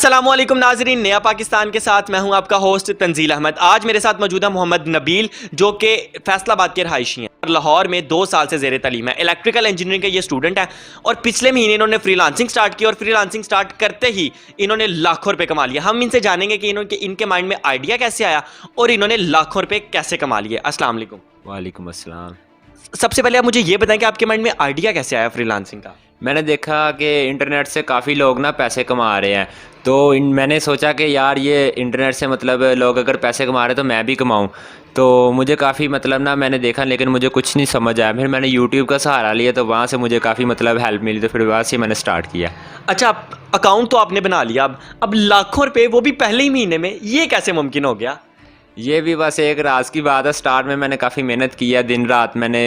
अस्सलामुअलैकुम नाजरीन, नया पाकिस्तान के साथ मैं हूं आपका होस्ट तंजील अहमद। आज मेरे साथ मौजूद है मोहम्मद नबील, जो कि फैसलाबाद के रहायशी हैं। लाहौर में 2 साल से ज़ेर तालीम है। इलेक्ट्रिकल इंजीनियरिंग के ये स्टूडेंट हैं और पिछले महीने इन्होंने फ्रीलांसिंग स्टार्ट की और फ्रीलांसिंग स्टार्ट करते ही इन्होंने लाखों रुपये कमा लिया। हम इनसे जानेंगे कि इनके माइंड में आइडिया कैसे आया और इन्होंने लाखों रुपये कैसे कमा लिए। अस्सलाम वालेकुम। वालेकुम अस्सलाम। सबसे पहले आप मुझे ये बताएं कि आपके माइंड में आइडिया कैसे आया फ्रीलांसिंग का? मैंने देखा कि इंटरनेट से काफ़ी लोग ना पैसे कमा रहे हैं, तो मैंने सोचा कि यार ये इंटरनेट से मतलब लोग अगर पैसे कमा रहे हैं तो मैं भी कमाऊं। तो मुझे काफ़ी मतलब ना मैंने देखा, लेकिन मुझे कुछ नहीं समझ आया। फिर मैंने यूट्यूब का सहारा लिया, तो वहाँ से मुझे काफ़ी मतलब हेल्प मिली, तो फिर वहाँ से मैंने स्टार्ट किया। अच्छा, अकाउंट तो आपने बना लिया, अब लाखों रुपये वो भी पहले ही महीने में, ये कैसे मुमकिन हो गया? ये भी बस एक राज की बात है। स्टार्ट में मैंने काफ़ी मेहनत की है, दिन रात मैंने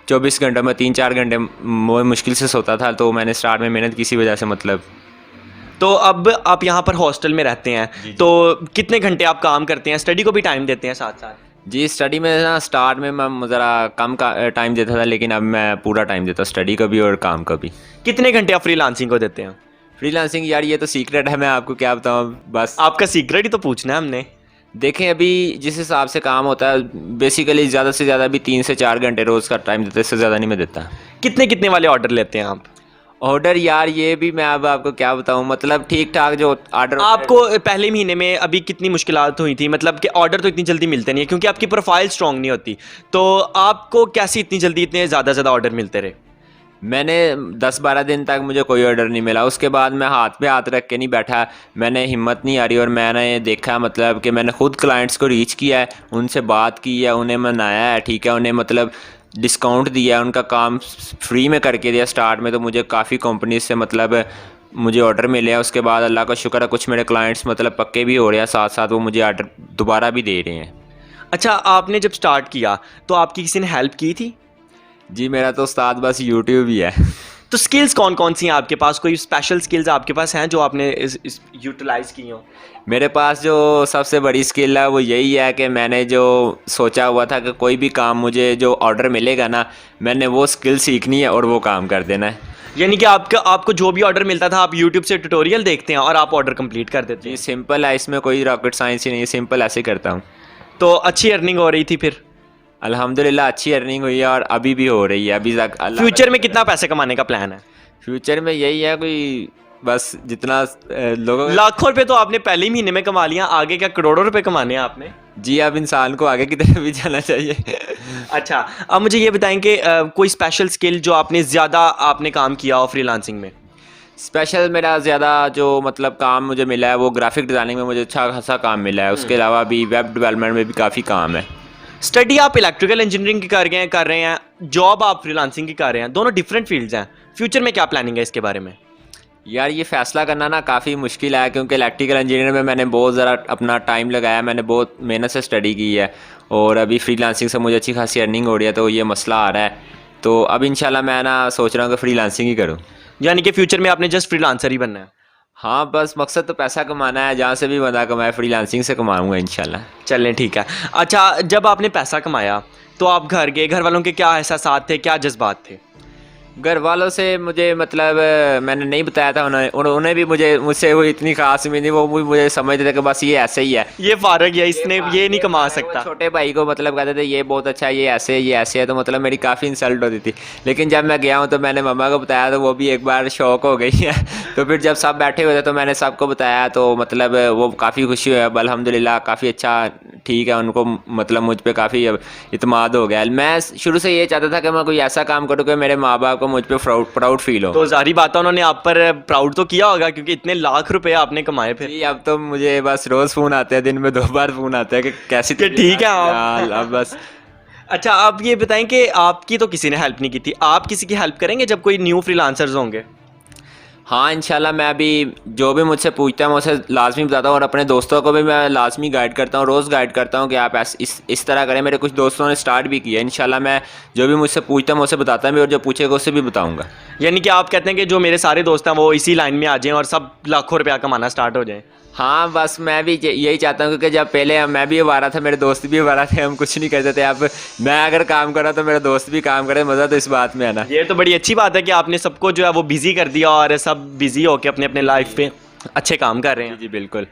24 घंटे में 3-4 घंटे मुश्किल से सोता था, तो मैंने स्टार्ट में मेहनत की, इसी वजह से मतलब। तो अब आप यहाँ पर हॉस्टल में रहते हैं, तो कितने घंटे आप काम करते हैं? स्टडी को भी टाइम देते हैं साथ साथ? जी, स्टडी में ना स्टार्ट में मैं ज़रा कम का टाइम देता था, लेकिन अब मैं पूरा टाइम देता हूँ, स्टडी का भी और काम का भी। कितने घंटे आप फ्रीलांसिंग को देते हैं? फ्रीलांसिंग यार ये तो सीक्रेट है, मैं आपको क्या बताऊँ। बस आपका सीक्रेट ही तो पूछना है हमने। देखें, अभी जिस हिसाब से काम होता है, बेसिकली ज़्यादा से ज़्यादा भी 3 से 4 घंटे रोज़ का टाइम देते हैं, इससे ज़्यादा नहीं मैं देता। कितने वाले ऑर्डर लेते हैं आप? ऑर्डर यार ये भी मैं अब आपको क्या बताऊं, मतलब ठीक ठाक जो ऑर्डर। आपको पहले महीने में अभी कितनी मुश्किलात हुई थी? मतलब कि ऑर्डर तो इतनी जल्दी मिलते नहीं है क्योंकि आपकी प्रोफाइल स्ट्रॉन्ग नहीं होती, तो आपको कैसे इतनी जल्दी इतने ज़्यादा ऑर्डर मिलते रहे? मैंने 10-12 दिन तक मुझे कोई ऑर्डर नहीं मिला। उसके बाद मैं हाथ पे हाथ रख के नहीं बैठा, मैंने हिम्मत नहीं आ रही और मैंने देखा मतलब कि मैंने खुद क्लाइंट्स को रीच किया है, उनसे बात की है, उन्हें मनाया है, ठीक है, उन्हें मतलब डिस्काउंट दिया, उनका काम फ्री में करके दिया स्टार्ट में। तो मुझे काफ़ी कंपनीज से मतलब मुझे ऑर्डर मिले हैं। उसके बाद अल्लाह का शुक्र है, कुछ मेरे क्लाइंट्स मतलब पक्के भी हो रहे हैं, साथ साथ वो मुझे ऑर्डर दोबारा भी दे रहे हैं। अच्छा, आपने जब स्टार्ट किया तो आपकी किसी ने हेल्प की थी? जी, मेरा तो उस्ताद बस यूट्यूब ही है। तो स्किल्स कौन कौन सी हैं आपके पास? कोई स्पेशल स्किल्स आपके पास हैं जो आपने इस यूटिलाइज़ की हो? मेरे पास जो सबसे बड़ी स्किल है वो यही है कि मैंने जो सोचा हुआ था कि कोई भी काम मुझे जो ऑर्डर मिलेगा ना, मैंने वो स्किल सीखनी है और वो काम कर देना है। यानी कि आपको जो भी ऑर्डर मिलता था आप यूट्यूब से ट्यूटोरियल देखते हैं और आप ऑर्डर कंप्लीट कर देते हैं? जी, सिंपल है, इसमें कोई रॉकेट साइंस ही नहीं है, सिंपल ऐसे करता हूँ। तो अच्छी अर्निंग हो रही थी फिर? अल्हम्दुलिल्लाह अच्छी अर्निंग हुई है और अभी भी हो रही है। अभी तक फ्यूचर में कितना पैसे कमाने का प्लान है? फ्यूचर में यही है, कोई बस जितना लोगों। लाखों रुपए तो आपने पहले ही महीने में कमा लिया, आगे क्या करोड़ों रुपए कमाने हैं आपने? जी, अब इंसान को आगे की तरफ भी जाना चाहिए। अच्छा, अब मुझे ये बताएं कि कोई स्पेशल स्किल जो आपने काम किया हो फ्रीलांसिंग में? स्पेशल मेरा ज़्यादा जो मतलब काम मुझे मिला है वो ग्राफिक डिज़ाइनिंग में मुझे अच्छा खासा काम मिला है। उसके अलावा भी वेब डेवलपमेंट में भी काफ़ी काम है। स्टडी आप इलेक्ट्रिकल इंजीनियरिंग की कर रहे हैं, जॉब आप फ्रीलांसिंग की कर रहे हैं, दोनों डिफरेंट फील्ड्स हैं। फ्यूचर में क्या प्लानिंग है इसके बारे में? यार ये फ़ैसला करना ना काफ़ी मुश्किल है, क्योंकि इलेक्ट्रिकल इंजीनियर में मैंने बहुत ज़रा अपना टाइम लगाया, मैंने बहुत मेहनत से स्टडी की है और अभी फ्रीलांसिंग से मुझे अच्छी खासी अर्निंग हो रही है, तो ये मसला आ रहा है। तो अब इंशाल्लाह मैं ना सोच रहा हूँ कि फ्रीलांसिंग ही करूँ। यानी कि फ्यूचर में आपने जस्ट फ्रीलांसर ही बनना है? हाँ, बस मकसद तो पैसा कमाना है, जहाँ से भी बंदा कमाए, फ्रीलांसिंग से कमाऊँगा इंशाल्लाह। चलें, ठीक है। अच्छा, जब आपने पैसा कमाया तो आप घर गए, घर वालों के क्या एहसासात थे, क्या जज्बात थे? घर वालों से मुझे मतलब मैंने नहीं बताया था, उन्हें भी मुझसे वो इतनी खास उम्मीद नहीं, वो भी मुझे समझते थे कि बस ये ऐसे ही है, ये फारग है, इसने ये नहीं कमा सकता। छोटे भाई को मतलब कहते थे ये बहुत अच्छा है, ये ऐसे है, तो मतलब मेरी काफ़ी इंसल्ट होती थी। लेकिन जब मैं गया हूँ तो मैंने मम्मा को बताया, तो वो भी एक बार शौक हो गई है। तो फिर जब सब बैठे हुए थे तो मैंने सबको बताया, तो मतलब वो काफ़ी खुशी हुई। अब अल्हम्दुलिल्लाह काफ़ी अच्छा, ठीक है, उनको मतलब मुझ पर काफ़ी इत्मीनान हो गया। मैं शुरू से ये चाहता था कि मैं कोई ऐसा काम करूँ कि मेरे माँ बाप को मुझ पे प्राउड फील हो। तो जारी बात है उन्होंने आप पर प्राउड तो किया होगा, क्योंकि इतने लाख रुपए आपने कमाए फिर। जी, अब तो मुझे बस रोज़ फ़ोन आते हैं, दिन में 2 बार फ़ोन आते हैं कि कैसी ठीक है आप। अब बस। अच्छा, आप ये बताएं कि आपकी तो किसी ने हेल्प नहीं की थी, आप किसी की हेल्प करेंगे जब कोई न्यू फ्रीलांसर्स होंगे? हाँ, इंशाल्लाह मैं अभी जो भी मुझसे पूछता है मैं उसे लाजमी बताता हूँ और अपने दोस्तों को भी मैं लाजमी गाइड करता हूँ, रोज़ गाइड करता हूँ कि आप इस तरह करें। मेरे कुछ दोस्तों ने स्टार्ट भी किया। इंशाल्लाह मैं जो भी मुझसे पूछता हूँ मैं उसे बताता भी, और जो पूछेगा उससे भी बताऊँगा। यानी कि आप कहते हैं कि जो मेरे सारे दोस्त हैं वो इसी लाइन में आ जाएं और सब लाखों रुपया कमाना स्टार्ट हो जाएं? हाँ, बस मैं भी यही चाहता हूँ, क्योंकि जब पहले मैं भी अवारा था, मेरे दोस्त भी अवारा थे, हम कुछ नहीं करते थे। अब मैं अगर काम कर रहा तो मेरे दोस्त भी काम करे, मज़ा तो इस बात में है ना। ये तो बड़ी अच्छी बात है कि आपने सबको जो है वो बिज़ी कर दिया और सब बिज़ी होके अपने अपने लाइफ पे अच्छे काम कर रहे हैं। जी बिल्कुल।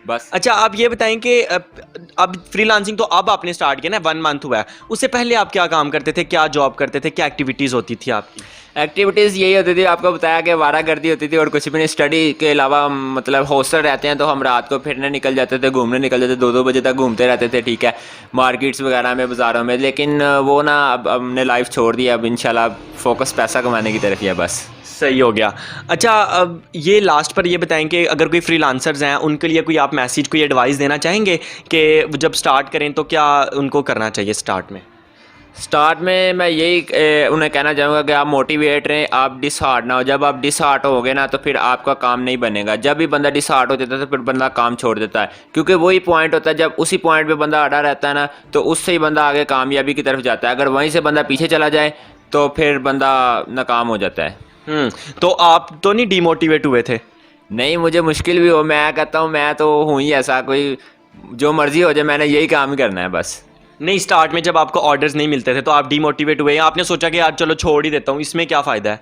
बस अच्छा, आप ये बताएं कि अब फ्रीलांसिंग तो अब आपने स्टार्ट किया ना, 1 मंथ हुआ है, उससे पहले आप क्या काम करते थे, क्या जॉब करते थे, क्या एक्टिविटीज़ होती थी आपकी? एक्टिविटीज़ यही होती थी, आपको बताया कि आवारागर्दी होती थी और कुछ भी नहीं। स्टडी के अलावा मतलब हॉस्टल रहते हैं तो हम रात को फिरने निकल जाते थे, घूमने निकल जाते थे, 2-2 बजे तक घूमते रहते थे, ठीक है, मार्केट्स वगैरह में, बाज़ारों में। लेकिन वो ना अब हमने लाइफ छोड़ दी, अब इंशाल्लाह फोकस पैसा कमाने की तरफ ही है बस। सही हो गया। अच्छा, अब ये लास्ट पर ये बताएं कि अगर कोई फ्रीलांसर्स हैं उनके लिए कोई आप मैसेज, कोई एडवाइस देना चाहेंगे कि जब स्टार्ट करें तो क्या उनको करना चाहिए स्टार्ट में? स्टार्ट में मैं यही उन्हें कहना चाहूँगा कि आप मोटिवेट रहें, आप डिसहार्ट ना हो। जब आप डिसहार्ट होगे ना तो फिर आपका काम नहीं बनेगा। जब भी बंदा डिसहार्ट हो जाता है तो फिर बंदा काम छोड़ देता है, क्योंकि वही पॉइंट होता है, जब उसी पॉइंट पे बंदा अड़ा रहता है ना तो उससे ही बंदा आगे कामयाबी की तरफ जाता है। अगर वहीं से बंदा पीछे चला जाए तो फिर बंदा नाकाम हो जाता है। तो आप तो नहीं डीमोटिवेट हुए थे? नहीं, मुझे मुश्किल भी हो, मैं कहता हूँ मैं तो हूँ ही ऐसा, कोई जो मर्ज़ी हो जाए, मैंने यही काम ही करना है बस। नहीं, स्टार्ट में जब आपको ऑर्डर्स नहीं मिलते थे तो आप डीमोटिवेट हुए, आपने सोचा कि यार चलो छोड़ ही देता हूँ, इसमें क्या फ़ायदा है?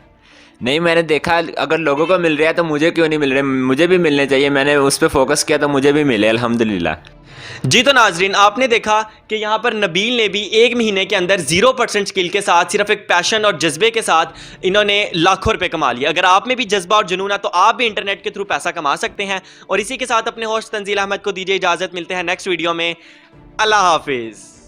नहीं, मैंने देखा अगर लोगों को मिल रहा है तो मुझे क्यों नहीं मिल रहे, मुझे भी मिलने चाहिए। मैंने उस पर फोकस किया तो मुझे भी मिले, अल्हम्दुलिल्लाह। जी, तो नाजरीन, आपने देखा कि यहाँ पर नबील ने भी 1 महीने के अंदर 0% स्किल के साथ, सिर्फ एक पैशन और जज्बे के साथ इन्होंने लाखों रुपए कमा लिए। अगर आप में भी जज्बा और जुनून है तो आप भी इंटरनेट के थ्रू पैसा कमा सकते हैं। और इसी के साथ अपने होस्ट तंजील अहमद को दीजिए इजाज़त, मिलते हैं नेक्स्ट वीडियो में। अल्लाह हाफिज़।